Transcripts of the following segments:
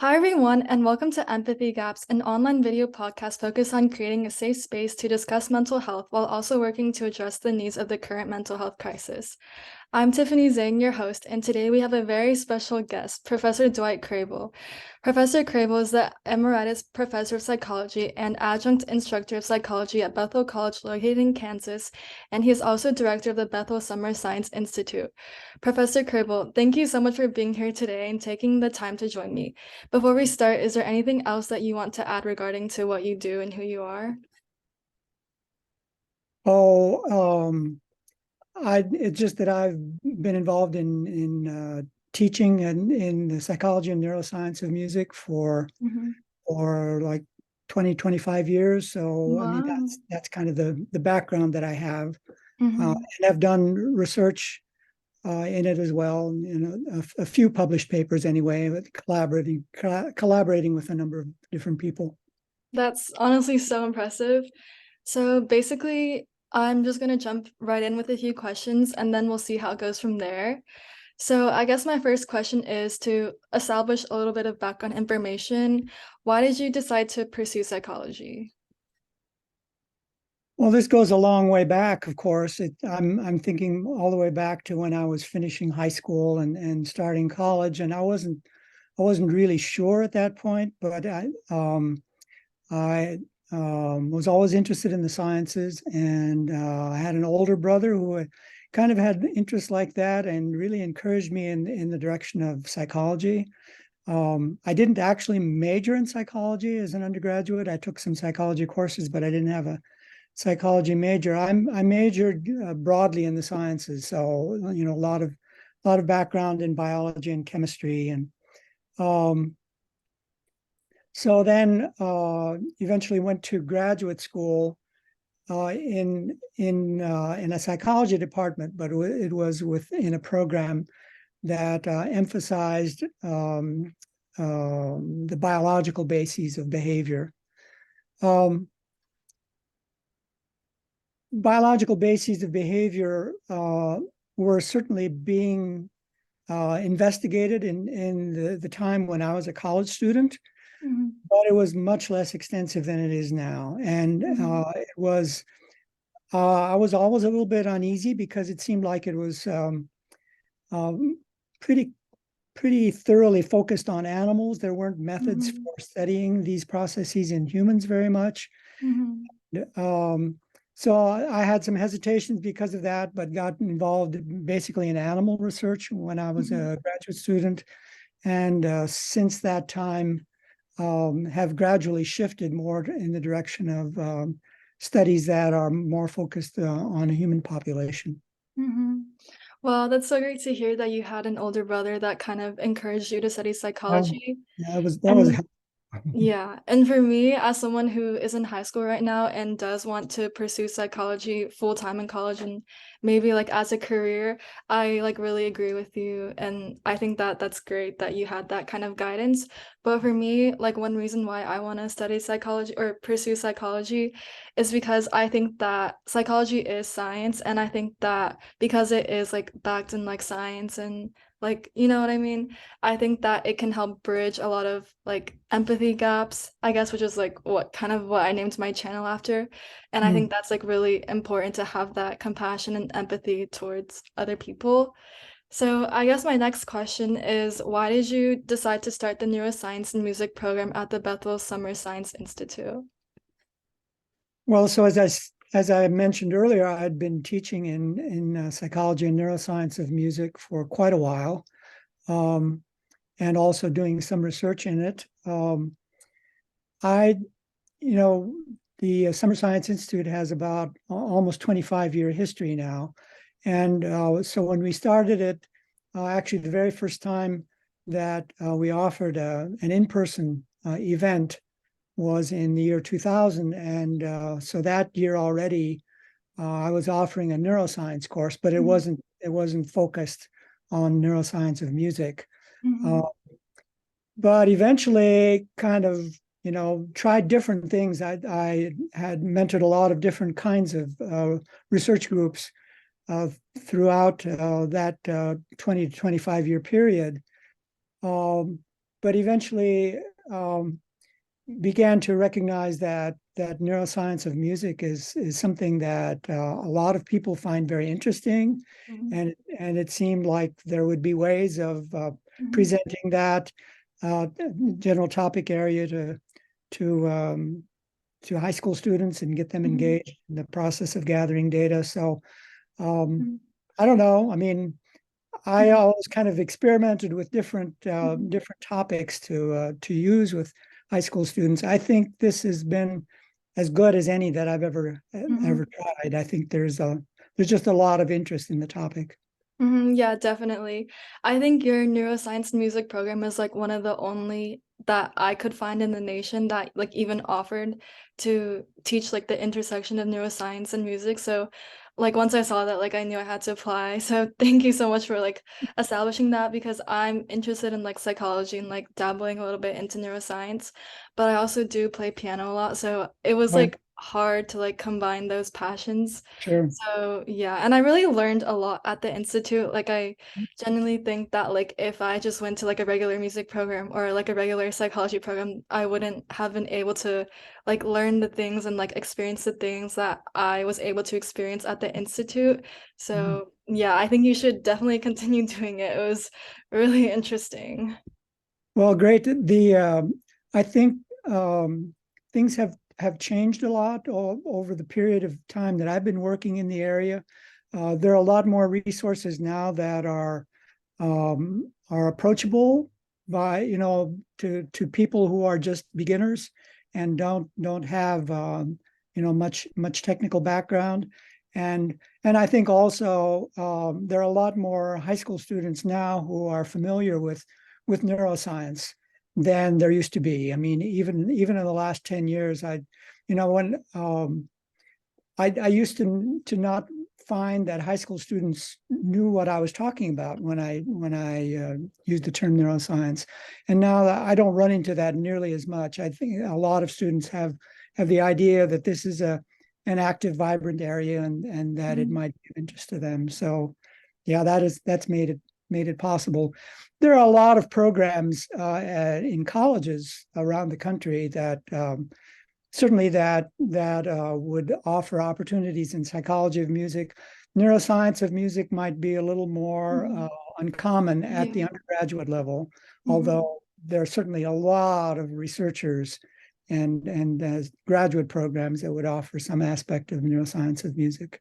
Hi, everyone, and welcome to Empathy Gaps, an online video podcast focused on creating a safe space to discuss mental health while also working to address the needs of the current mental health crisis. I'm Tiffany Zhang, your host, and today we have a very special guest, Professor Dwight Krehbiel. Professor Krehbiel is the Emeritus Professor of Psychology and Adjunct Instructor of Psychology at Bethel College located in Kansas, and he is also Director of the Bethel Summer Science Institute. Professor Krehbiel, thank you so much for being here today and taking the time to join me. Before we start, is there anything else that you want to add regarding to what you do and who you are? It's just that I've been involved in teaching and in the psychology and neuroscience of music for like 25 years. So I mean Wow. that's kind of the background that I have, Mhm. and I've done research in it as well. A few published papers anyway, but collaborating with a number of different people. That's honestly so impressive. So basically, I'm just going to jump right in with a few questions and then we'll see how it goes from there. So I guess my first question is to establish a little bit of background information. Why did you decide to pursue psychology? Well, this goes a long way back, of course. I'm thinking all the way back to when I was finishing high school and starting college, and I wasn't really sure at that point, but I was always interested in the sciences, and I had an older brother who kind of had interests like that and really encouraged me in the direction of psychology. I didn't actually major in psychology as an undergraduate. I took some psychology courses, but I didn't have a psychology major. I majored broadly in the sciences, so a lot of background in biology and chemistry, and um, so then eventually went to graduate school in a psychology department, but it was within a program that emphasized the biological bases of behavior. Um, Biological bases of behavior were certainly being investigated in the time when I was a college student, Mhm. but it was much less extensive than it is now. And Mhm. I was always a little bit uneasy because it seemed like it was um, pretty pretty thoroughly focused on animals. There weren't methods Mhm. for studying these processes in humans very much. Mhm. Um, so I had some hesitations because of that, but got involved basically in animal research when I was Mhm. a graduate student. And since that time, have gradually shifted more in the direction of studies that are more focused on a human population. Mhm. Well, that's so great to hear that you had an older brother that kind of encouraged you to study Um, psychology. yeah, that was And yeah, and for me, as someone who is in high school right now and does want to pursue psychology full time in college and maybe like as a career, I like really agree with you. And I think that that's great that you had that kind of guidance. But for me, like one reason why I want to study psychology or pursue psychology is because I think that psychology is science. And I think that because it is like backed in like science and like, you know what I mean? I think that it can help bridge a lot of like empathy gaps, I guess, which is like what I named my channel after. And I Mm. think that's like really important to have that compassion and empathy towards other people. So I guess my next question is why did you decide to start the neuroscience and music program at the Bethel Summer Science Institute? Well, so as I mentioned earlier, I had been teaching in psychology and neuroscience of music for quite a while, um, and also doing some research in it. I, you know, the Summer Science Institute has about almost 25-year history now, and so when we started it, actually the very first time that we offered an in-person event was in the year 2000. And so that year already, I was offering a neuroscience course, but Mhm. it wasn't focused on neuroscience of music. Uh, Mhm. but eventually, kind of, tried different things. I had mentored a lot of different kinds of research groups uh, throughout that 20 to 25-year period. Um, but eventually began to recognize that neuroscience of music is something that a lot of people find very interesting, Mhm. and it seemed like there would be ways of Mhm. presenting that uh, general topic area to um, to high school students and get them Mhm. engaged in the process of gathering data. So um, Mhm. I don't know. I mean, I Mhm. always kind of experimented with different Mhm. different topics to use with high school students. I think this has been as good as any that I've ever Mhm. tried. I think there's just a lot of interest in the topic. Yeah, definitely. I think your neuroscience music program is like one of the only that I could find in the nation that like even offered to teach like the intersection of neuroscience and music. So like once I saw that, like I knew I had to apply. So thank you so much for like establishing that because I'm interested in like psychology and like dabbling a little bit into neuroscience, but I also do play piano a lot. So it was Right. like hard to like combine those passions. Sure. So yeah, and I really learned a lot at the institute. Like I genuinely think that like if I just went to like a regular music program or like a regular psychology program, I wouldn't have been able to like learn the things and like experience the things that I was able to experience at the institute. Mhm. So yeah, I think you should definitely continue doing it. It was really interesting. Well, great. The I think things have changed a lot over the period of time that I've been working in the area. There are a lot more resources now that are approachable by to people who are just beginners and don't have much technical background, and I think also there are a lot more high school students now who are familiar with neuroscience than there used to be. I mean, even in the last 10 years, when I used to not find that high school students knew what I was talking about when I used the term neuroscience, and now I don't run into that nearly as much. I think a lot of students have the idea that this is a an active, vibrant area, and that it Mhm. might be of interest to them. So, yeah, that's made it possible. There are a lot of programs in colleges around the country that certainly that would offer opportunities in psychology of music. Neuroscience of music might be a little more Mhm. uncommon at the Yeah. undergraduate level, Mhm. although there are certainly a lot of researchers and graduate programs that would offer some aspect of neuroscience of music.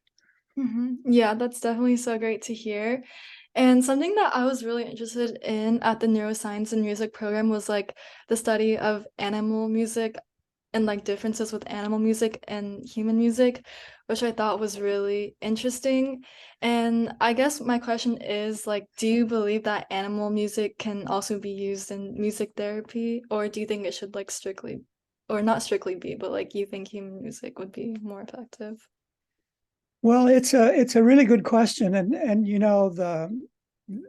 Yeah, that's definitely so great to hear. And something that I was really interested in at the neuroscience and music program was like the study of animal music and like differences with animal music and human music, which I thought was really interesting. And I guess my question is like, do you believe that animal music can also be used in music therapy, or do you think it should like strictly, or not strictly be, but like you think human music would be more effective? Well, it's a really good question, and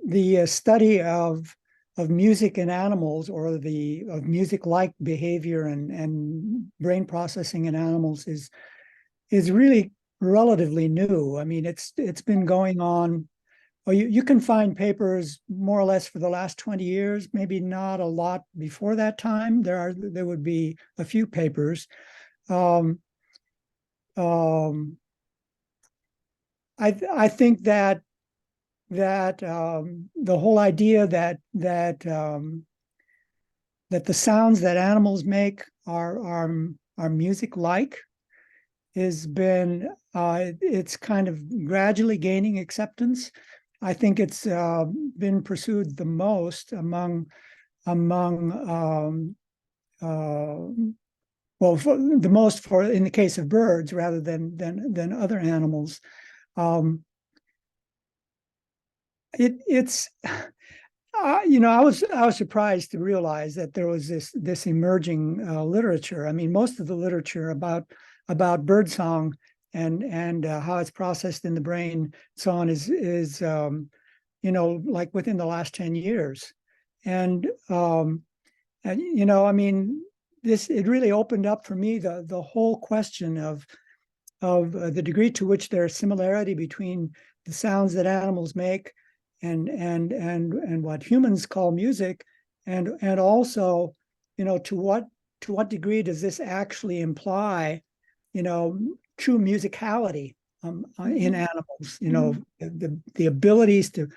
the study of music in animals, or the of music like behavior and brain processing in animals is really relatively new. I mean, it's been going on. Well, you can find papers more or less for the last 20 years, maybe not a lot before that time. There would be a few papers. Um, um, I think that the whole idea that the sounds that animals make are music like has been it's kind of gradually gaining acceptance. I think it's been pursued the most among well, the most for in the case of birds rather than other animals. Um, it's I was surprised to realize that there was this emerging literature. I mean, most of the literature about birdsong and how it's processed in the brain, so on, is like within the last 10 years, and I mean, this it really opened up for me the whole question of the degree to which there's similarity between the sounds that animals make and what humans call music, and also, to what degree does this actually imply, true musicality in animals? The abilities to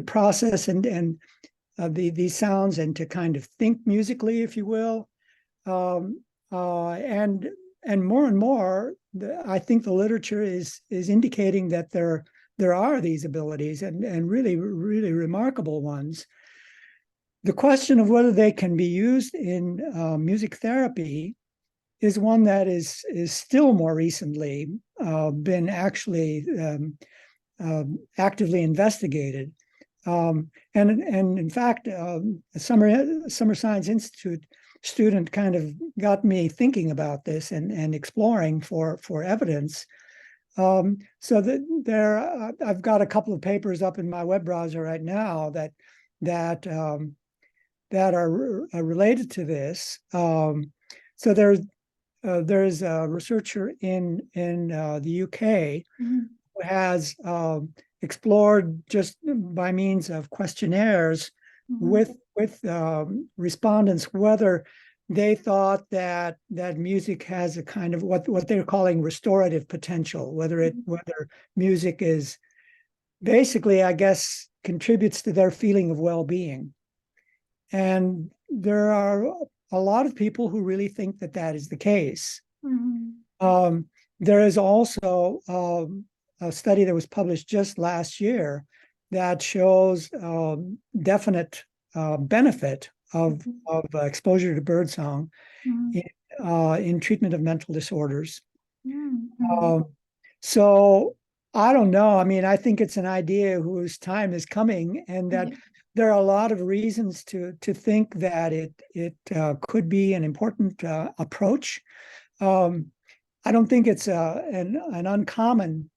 process these sounds and to kind of think musically, if you will. Um, and more and more, I think the literature is indicating that there are these abilities, and really, really remarkable ones. The question of whether they can be used in music therapy is one that is still more recently been actually actively investigated. And in fact, a Summer Science Institute student kind of got me thinking about this and exploring for evidence. So that I've got a couple of papers up in my web browser right now that are related to this. So there's a researcher in the UK who has explored, just by means of questionnaires with respondents, whether they thought that music has a kind of what they're calling restorative potential, whether music is basically, I guess, contributes to their feeling of well-being. And there are a lot of people who really think that that is the case. There is also a study that was published just last year that shows definite benefit of exposure to birdsong in treatment of mental disorders. So I don't know. I mean, I think it's an idea whose time is coming, and that there are a lot of reasons to think that it could be an important approach. I don't think it's an uncommon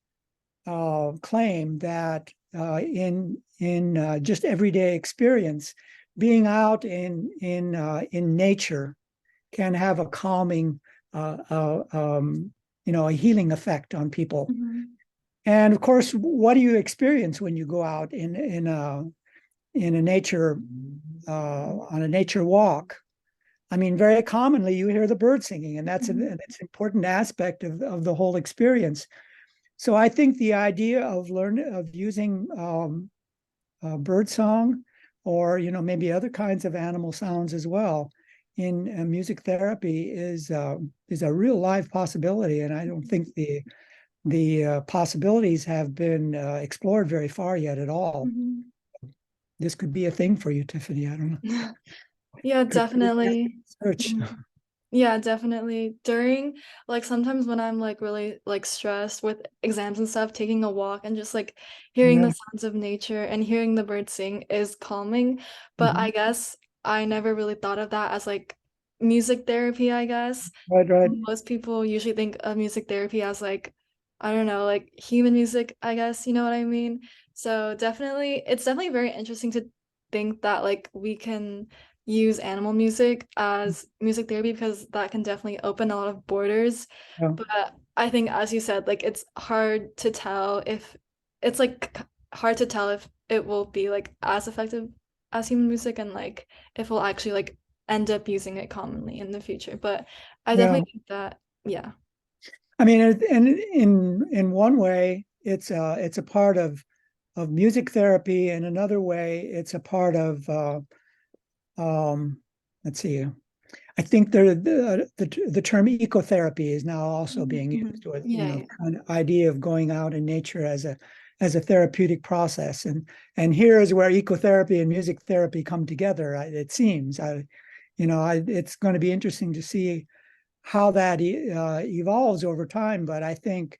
claim that in just everyday experience, being out in nature can have a calming, a healing effect on people. And of course, what do you experience when you go out in a nature on a nature walk? I mean, very commonly you hear the bird singing, and that's an important aspect of the whole experience. So I think the idea of using bird song, or maybe other kinds of animal sounds as well, in music therapy is a real live possibility, and I don't think the possibilities have been explored very far yet at all. This could be a thing for you, Tiffany. I don't know. Yeah, definitely. Search. Yeah, definitely. During, like, sometimes when I'm like really like stressed with exams and stuff, taking a walk and just like hearing the sounds of nature and hearing the birds sing is calming. But I guess I never really thought of that as like music therapy, I guess. Right. Most people usually think of music therapy as like, I don't know, like human music, I guess, you know what I mean? So definitely, it's definitely very interesting to think that like we can use animal music as music therapy, because that can definitely open a lot of borders. Yeah. But I think, as you said, like it's hard to tell if it's like hard to tell if it will be like as effective as human music, and like if we'll actually like end up using it commonly in the future. But I Yeah. definitely think that, yeah. I mean, and in one way, it's a part of music therapy, and another way, it's a part of let's see. I think the term ecotherapy is now also being used with, Yeah. kind of idea of going out in nature as a therapeutic process. And here is where ecotherapy and music therapy come together. It seems. It's going to be interesting to see how that evolves over time. But I think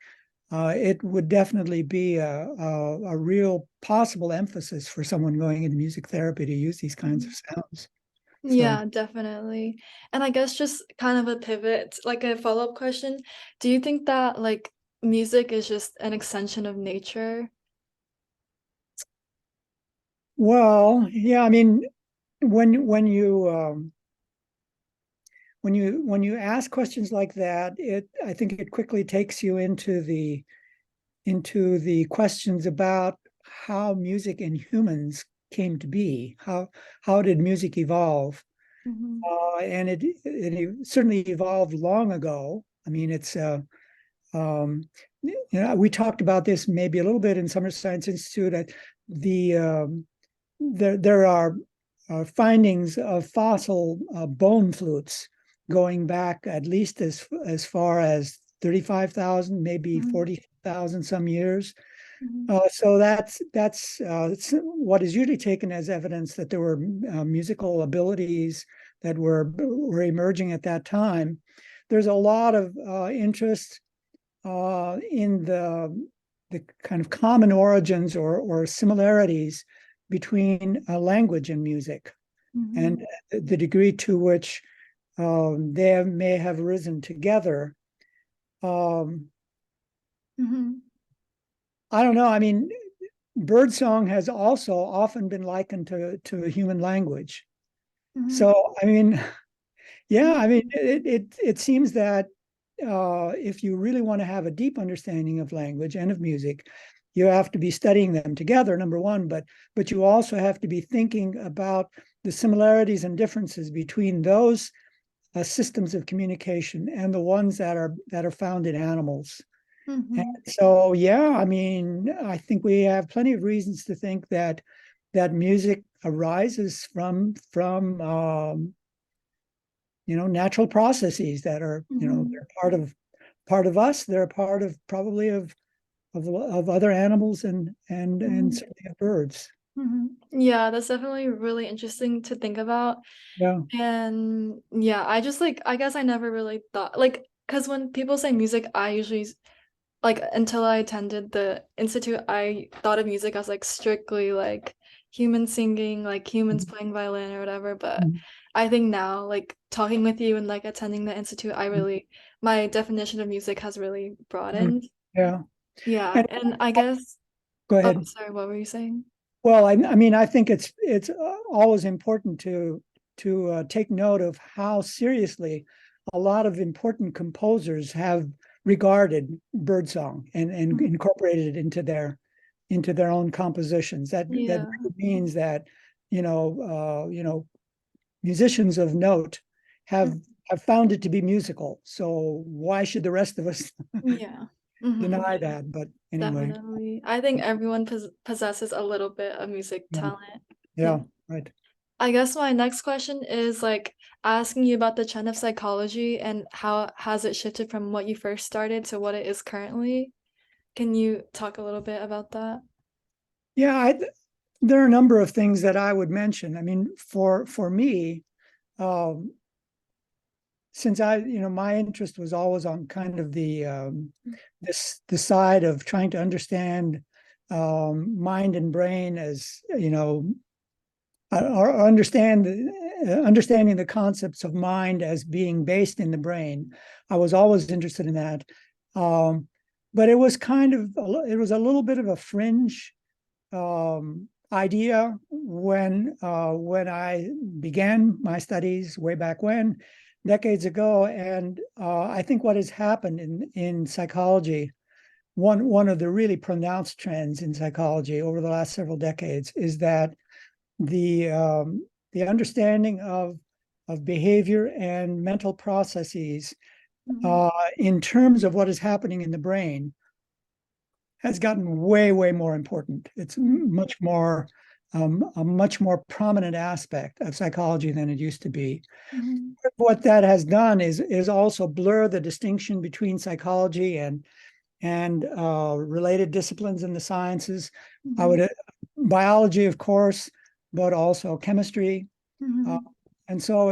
it would definitely be a real possible emphasis for someone going into music therapy to use these kinds of sounds. So, Yeah, definitely. And I guess just kind of a pivot, like a follow-up question. Do you think that like music is just an extension of nature? well, yeah, I mean, when you when you ask questions like that, I think it quickly takes you into the questions about how music and humans came to be. How did music evolve? Mhm. And it certainly evolved long ago. I mean, it's um, we talked about this maybe a little bit in Summer Science Institute. The there are findings of fossil bone flutes going back at least as far as 35,000, maybe Mhm. 40,000 some years. Mhm. So that's what is usually taken as evidence that there were musical abilities that were emerging at that time. There's a lot of interest in the kind of common origins or similarities between language and music, and Mhm. the degree to which they may have risen together. Um, Mhm. I don't know. I mean, birdsong has also often been likened to human language. Mhm. So, I mean, yeah, I mean, Mhm. it seems that if you really want to have a deep understanding of language and of music, you have to be studying them together, number one, but you also have to be thinking about the similarities and differences between those systems of communication and the ones that are found in animals. And Mhm. so, yeah, I mean, I think we have plenty of reasons to think that music arises from natural processes that are Mhm. they're part of us. They're a part of probably of other animals and Mhm. certainly of birds. Mhm. Yeah, that's definitely really interesting to think about. Yeah. And yeah, I just like I guess I never really thought like because when people say music, I usually like until I attended the institute, I thought of music as like strictly like humans singing, like humans playing violin or whatever. But Mhm. I think now, like talking with you and like attending the institute, I really my definition of music has really Mhm. broadened. Yeah. Yeah, And and I guess go oh ahead. sorry, what were you saying? Well, I mean, I think it's always important to take note of how seriously a lot of important composers have regarded birdsong and Mhm. incorporated it into their own compositions. That Yeah. really means that musicians of note have Mm. have found it to be musical. So why should the rest of us Yeah. Hmm. deny that? But anyway, Definitely. I think everyone possesses a little bit of music yeah, talent. Yeah. yeah, right. I guess my next question is like asking you about the trend of psychology and how has it shifted from what you first started to what it is currently? Can you talk a little bit about that? Yeah, there are a number of things that I would mention. I mean, for me, um, since my interest was always on kind of the side of trying to understand mind and brain as or understanding the concepts of mind as being based in the brain. I was always interested in that, um, but it was a little bit of a fringe idea when I began my studies way back when, decades ago. And I think what has happened in psychology, one of the really pronounced trends in psychology over the last several decades, is that the um, the understanding of behavior and mental processes Mhm. in terms of what is happening in the brain has gotten way, way more important. It's Mhm. a much more prominent aspect of psychology than it used to be. Mhm. What that has done is also blur the distinction between psychology and related disciplines in the sciences. I Mhm. would biology, of course, but also chemistry. Uh, Mhm. and so,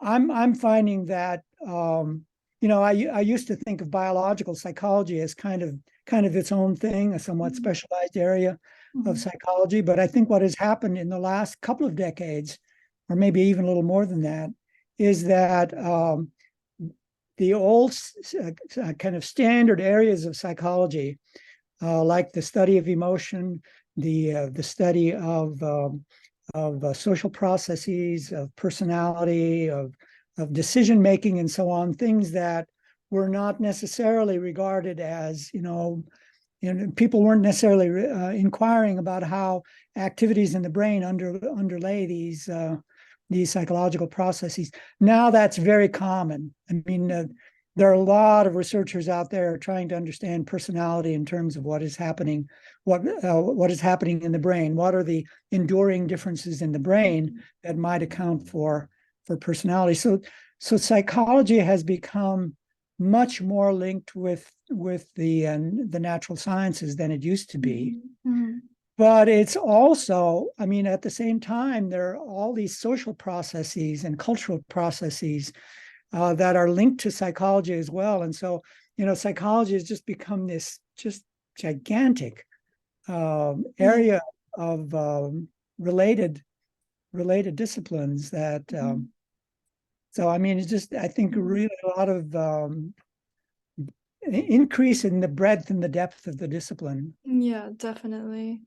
I'm finding that I used to think of biological psychology as kind of its own thing, a somewhat Mhm. specialized area of Mhm. psychology. But I think what has happened in the last couple of decades, or maybe even a little more than that, is that the old kind of standard areas of psychology, like the study of emotion, the study of social processes, of personality, of decision making, and so on, things that were not necessarily regarded as people weren't necessarily inquiring about how activities in the brain underlay these psychological processes. Now that's very common. I mean, there are a lot of researchers out there trying to understand personality in terms of what is happening, what is happening in the brain, what are the enduring differences in the brain that might account for personality. So psychology has become much more linked with the natural sciences than it used to be. Mm-hmm. But it's also, I mean, at the same time, there are all these social processes and cultural processes that are linked to psychology as well. And so, psychology has just become this just gigantic Yeah. area of related disciplines that. So, I mean, it's just, I think, Mhm. really a lot of increase in the breadth and the depth of the discipline. Yeah, definitely.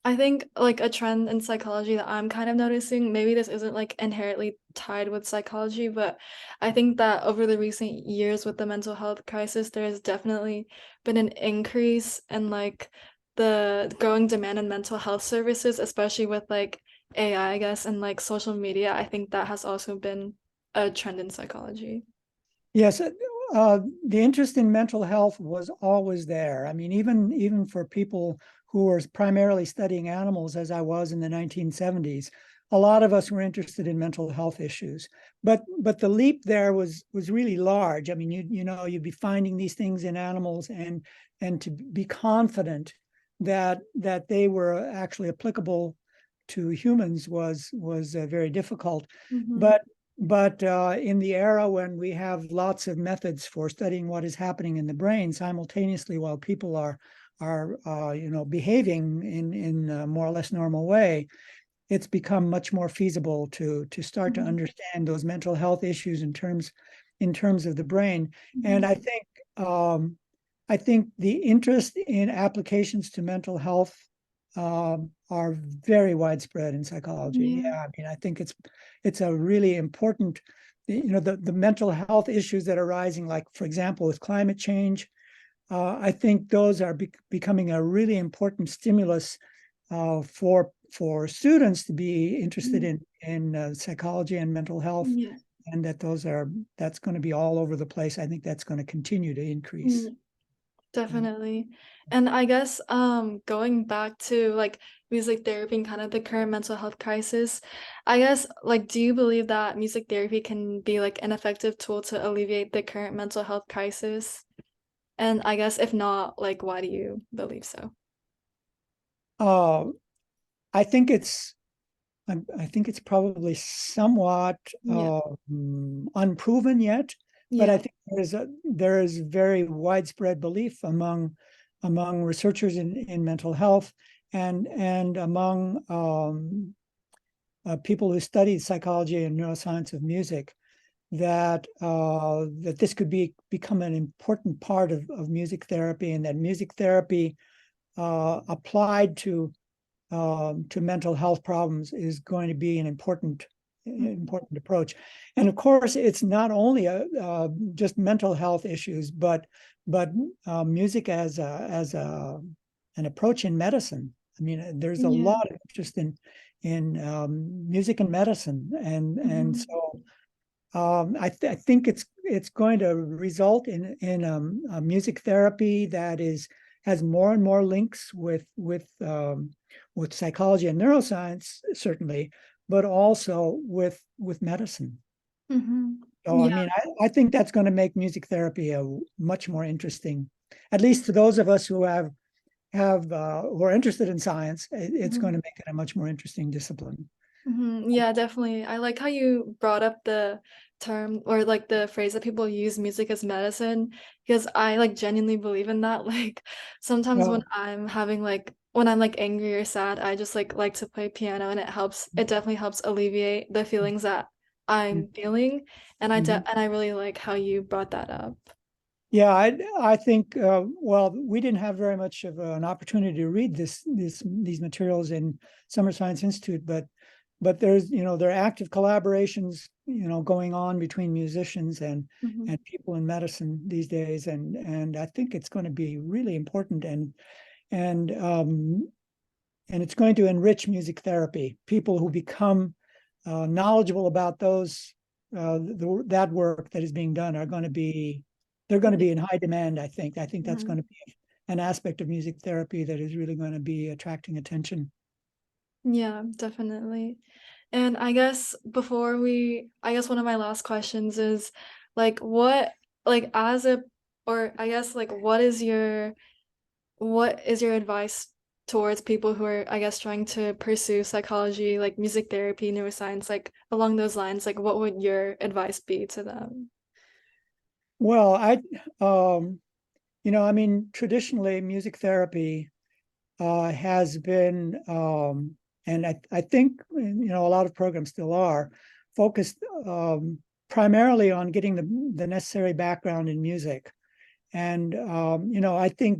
I think like a trend in psychology that I'm kind of noticing, maybe this isn't like inherently tied with psychology, but I think that over the recent years with the mental health crisis, there has definitely been an increase in like the growing demand in mental health services, especially with like AI, I guess, and like social media. I think that has also been a trend in psychology. Yes, the interest in mental health was always there. I mean, even for people who were primarily studying animals, as I was in the 1970s, a lot of us were interested in mental health issues. But the leap there was really large. I mean, you'd be finding these things in animals, and to be confident that they were actually applicable to humans was very difficult. Mm-hmm. But in the era when we have lots of methods for studying what is happening in the brain simultaneously while people are behaving in a more or less normal way, it's become much more feasible to start to Mm-hmm. understand those mental health issues in terms of the brain. And Mm-hmm. I think the interest in applications to mental health are very widespread in psychology. Yeah. Yeah, I mean, I think it's a really important, the mental health issues that are rising, like for example, with climate change. I think those are becoming a really important stimulus for students to be interested Mm. in psychology and mental health, Yeah. and that's going to be all over the place. I think that's going to continue to increase. Mm. Yeah. Definitely. And I guess going back to like music therapy and kind of the current mental health crisis, I guess like do you believe that music therapy can be like an effective tool to alleviate the current mental health crisis? And I guess if not, like why do you believe so? Uh, I think it's I think it's probably somewhat Yeah. unproven yet, but I Yeah. think there is very widespread belief among researchers in mental health and among people who study psychology and neuroscience of music that this could become an important part of music therapy, and that music therapy applied to mental health problems is going to be an important approach. And of course, it's not only just mental health issues, but music as an approach in medicine. I mean, there's a Yeah. lot of interest in music and medicine, and Hmm. so I think it's going to result in a music therapy that has more and more links with psychology and neuroscience, certainly, but also with medicine. Hmm. So I Yeah. mean, I think that's going to make music therapy a much more interesting, at least to those of us who are interested in science. It's going Hmm. to make it a much more interesting discipline. Yeah, definitely. I like how you brought up the term or like the phrase that people use music as medicine because I like genuinely believe in that. Like sometimes when Well, I'm having like when I'm like angry or sad, I just like to play piano and it definitely helps alleviate the feelings that I'm feeling. And mhm. I really like how you brought that up. Yeah, I think well, we didn't have very much of an opportunity to read these materials in Summer Science Institute, but there's, there are active collaborations, going on between musicians Mhm. and people in medicine these days, and I think it's going to be really important, and um, and it's going to enrich music therapy. People who become knowledgeable about that work that is being done are going to be they're going to be in high demand. I think that's Mhm. going to be an aspect of music therapy that is really going to be attracting attention. Yeah, definitely. And I guess one of my last questions is like what like as a or I guess like what is your advice towards people who are I guess trying to pursue psychology, like music therapy, neuroscience, like along those lines, like what would your advice be to them? Well, um, I mean, traditionally, music therapy has been, and I think, a lot of programs still are focused primarily on getting the necessary background in music. And, I think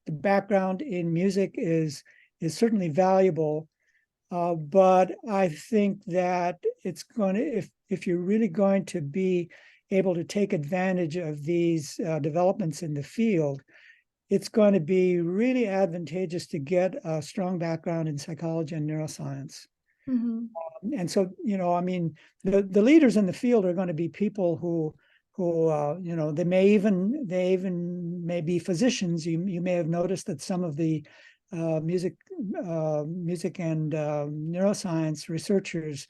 the background in music is certainly valuable. But I think that if you're really going to be able to take advantage of these developments in the field, it's going to be really advantageous to get a strong background in psychology and neuroscience. Mm-hmm. And so, I mean, the leaders in the field are going to be people who they even may be physicians. You may have noticed that some of the music and neuroscience researchers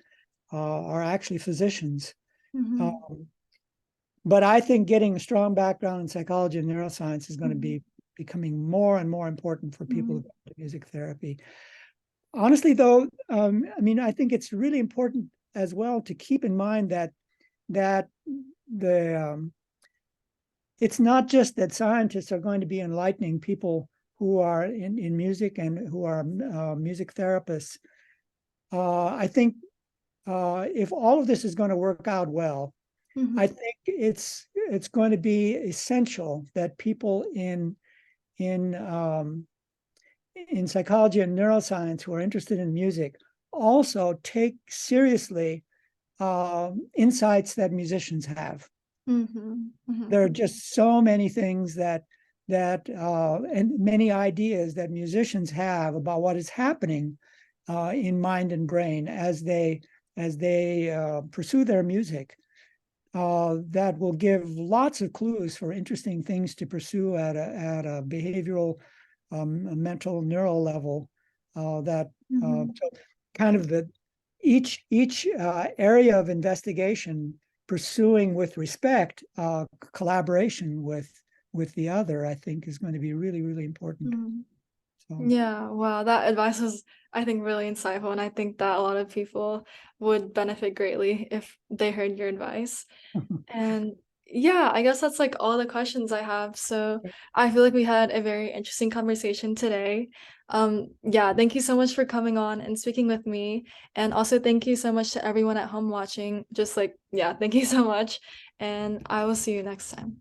are actually physicians. Mm-hmm. Um, but I think getting a strong background in psychology and neuroscience is going to Mm-hmm. be becoming more and more important for people Mm-hmm. who go into music therapy. Honestly, though, I mean, I think it's really important as well to keep in mind that the it's not just that scientists are going to be enlightening people who are in music and who are music therapists. I think if all of this is going to work out well, I Mm-hmm. think it's going to be essential that people in in psychology and neuroscience who are interested in music also take seriously insights that musicians have. Mm-hmm. Mm-hmm. There are just so many things that and many ideas that musicians have about what is happening in mind and brain as they pursue their music. That will give lots of clues for interesting things to pursue at a behavioral, a mental, neural level. That Mm-hmm. so kind of the each area of investigation pursuing with respect collaboration with the other, I think, is going to be really, really important. Mm-hmm. So Yeah, wow, that advice was, I think, really insightful, and I think that a lot of people would benefit greatly if they heard your advice. And yeah, I guess that's like all the questions I have. So I feel like we had a very interesting conversation today. Yeah, thank you so much for coming on and speaking with me. And also thank you so much to everyone at home watching. Just like, yeah, thank you so much. And I will see you next time.